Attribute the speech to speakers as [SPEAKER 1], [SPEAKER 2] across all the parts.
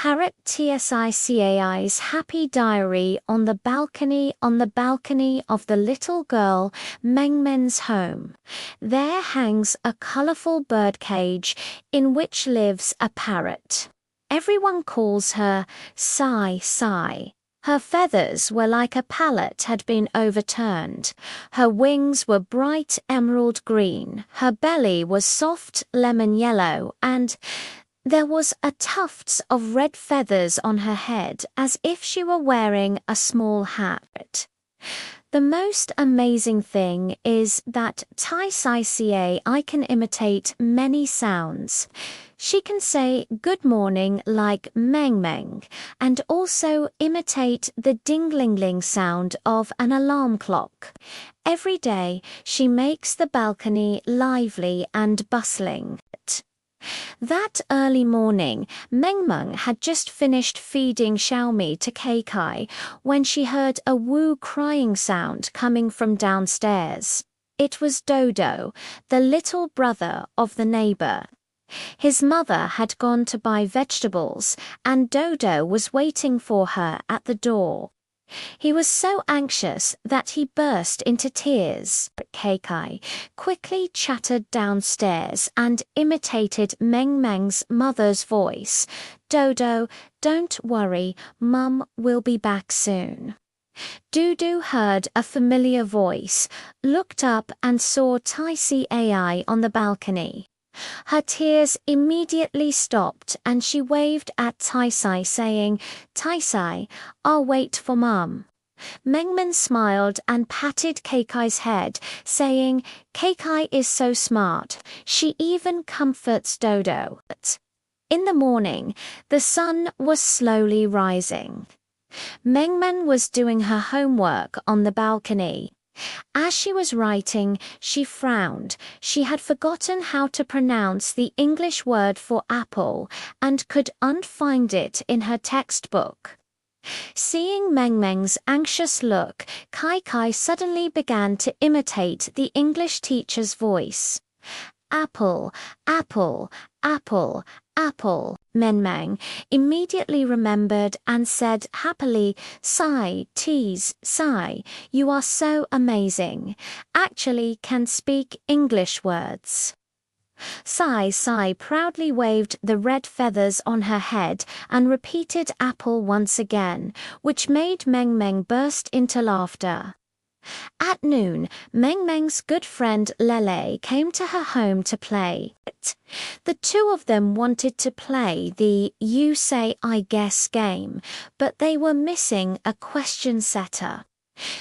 [SPEAKER 1] parrot Tsicai's happy diary on the balcony of the little girl Mengmen's home. There hangs a colorful birdcage in which lives a parrot. Everyone calls her Sai Sai. Her feathers were like a pallet had been overturned. Her wings were bright emerald green. Her belly was soft lemon yellow, and there was a tuft of red feathers on her head, as if she were wearing a small hat. The most amazing thing is that Tsicai can imitate many sounds. She can say good morning like meng meng, and also imitate the ding-ling-ling sound of an alarm clock. Every day she makes the balcony lively and bustling. That early morning, Mengmeng had just finished feeding Xiaomi to Keikai when she heard a woo crying sound coming from downstairs. It was Dodo, the little brother of the neighbor. His mother had gone to buy vegetables, and Dodo was waiting for her at the door. He was so anxious that he burst into tears. Keikai quickly chattered downstairs and imitated Mengmeng's mother's voice. Dodo, don't worry, Mum will be back soon. Dudu heard a familiar voice, looked up and saw Tsicai on the balcony. Her tears immediately stopped and she waved at Tsicai saying, Tsicai, I'll wait for Mum. Mengmen smiled and patted Keikai's head, saying, Keikai is so smart, she even comforts Dodo. In the morning, the sun was slowly rising. Mengmen was doing her homework on the balcony. As she was writing, she frowned. She had forgotten how to pronounce the English word for apple and could unfind it in her textbook. Seeing Mengmeng's anxious look, Keikai suddenly began to imitate the English teacher's voice. Apple, apple, apple, apple. Mengmeng immediately remembered and said happily, Sai, tease, Sai, you are so amazing. Actually can speak English words. Sai proudly waved the red feathers on her head and repeated apple once again, which made Mengmeng burst into laughter. At noon, Mengmeng's good friend Lele came to her home to play. The two of them wanted to play the You Say I Guess game, but they were missing a question setter.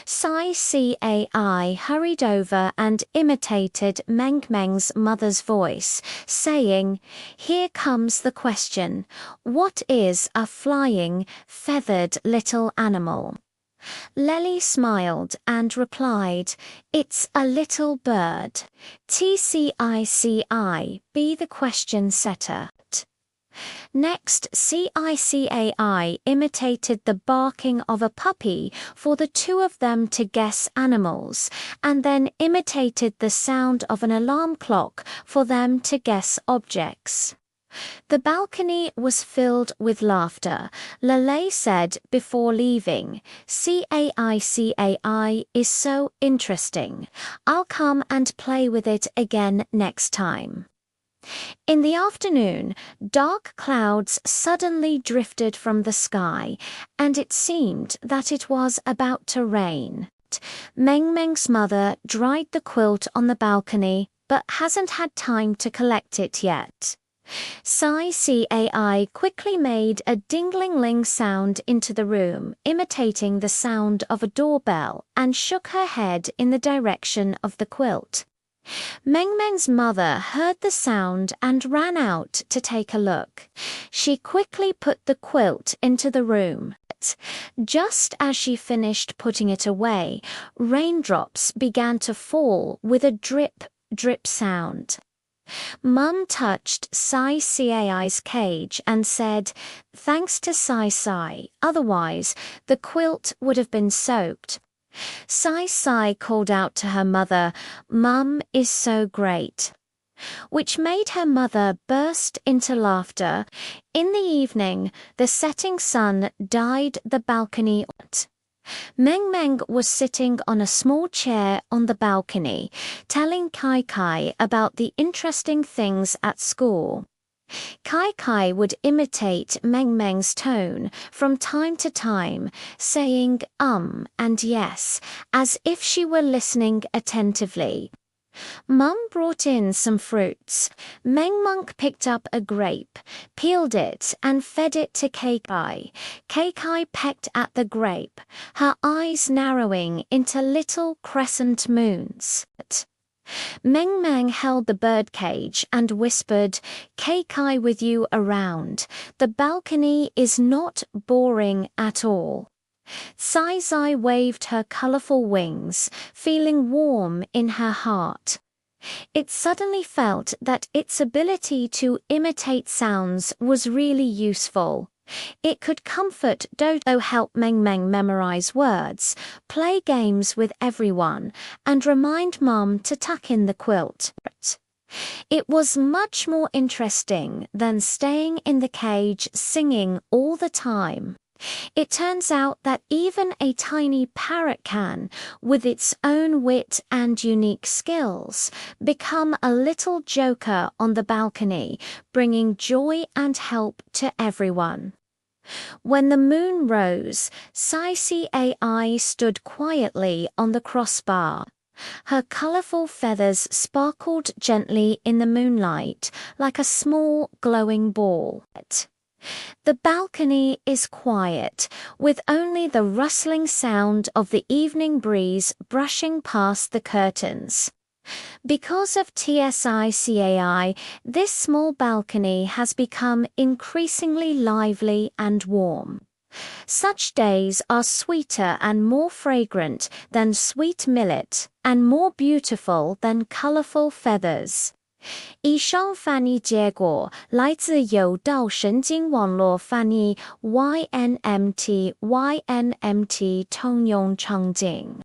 [SPEAKER 1] Cai hurried over and imitated Mengmeng's mother's voice, saying, Here comes the question. What is a flying, feathered little animal? Lely smiled and replied, It's a little bird. Tcici, be the question setter. Next, Cicai imitated the barking of a puppy for the two of them to guess animals, and then imitated the sound of an alarm clock for them to guess objects. The balcony was filled with laughter. Lele said before leaving, Cai is so interesting. I'll come and play with it again next time. In the afternoon, dark clouds suddenly drifted from the sky, and it seemed that it was about to rain. Mengmeng's mother dried the quilt on the balcony, but hasn't had time to collect it yet. Cai quickly made a ding-ling-ling sound into the room, imitating the sound of a doorbell, and shook her head in the direction of the quilt. Mengmeng's mother heard the sound and ran out to take a look. She quickly put the quilt into the room. Just as she finished putting it away, raindrops began to fall with a drip, drip sound. Mum touched Cai's cage and said, Thanks to Sai, otherwise the quilt would have been soaked. Sai called out to her mother, Mum is so great. which made her mother burst into laughter. In the evening, the setting sun dyed the balcony. Meng Meng was sitting on a small chair on the balcony, telling Kai Kai about the interesting things at school. Kai Kai would imitate Meng Meng's tone from time to time, saying and yes, as if she were listening attentively. Mum brought in some fruits. Meng Meng picked up a grape, peeled it, and fed it to Kai Kai. Kai Kai pecked at the grape, her eyes narrowing into little crescent moons. Meng Meng held the birdcage and whispered, Kai Kai with you around. The balcony is not boring at all. Sai Sai waved her colorful wings, feeling warm in her heart. It suddenly felt that its ability to imitate sounds was really useful. It could comfort Dodo, help Meng Meng memorize words, play games with everyone, and remind Mum to tuck in the quilt. It was much more interesting than staying in the cage singing all the time. It turns out that even a tiny parrot can, with its own wit and unique skills, become a little joker on the balcony, bringing joy and help to everyone. When the moon rose, Sai AI stood quietly on the crossbar. Her colorful feathers sparkled gently in the moonlight like a small glowing ball. The balcony is quiet, with only the rustling sound of the evening breeze brushing past the curtains. Because of TSICAI, this small balcony has become increasingly lively and warm. Such days are sweeter and more fragrant than sweet millet, and more beautiful than colorful feathers. 以上翻译结果来自有道神经网络翻译 YNMT 通用场景。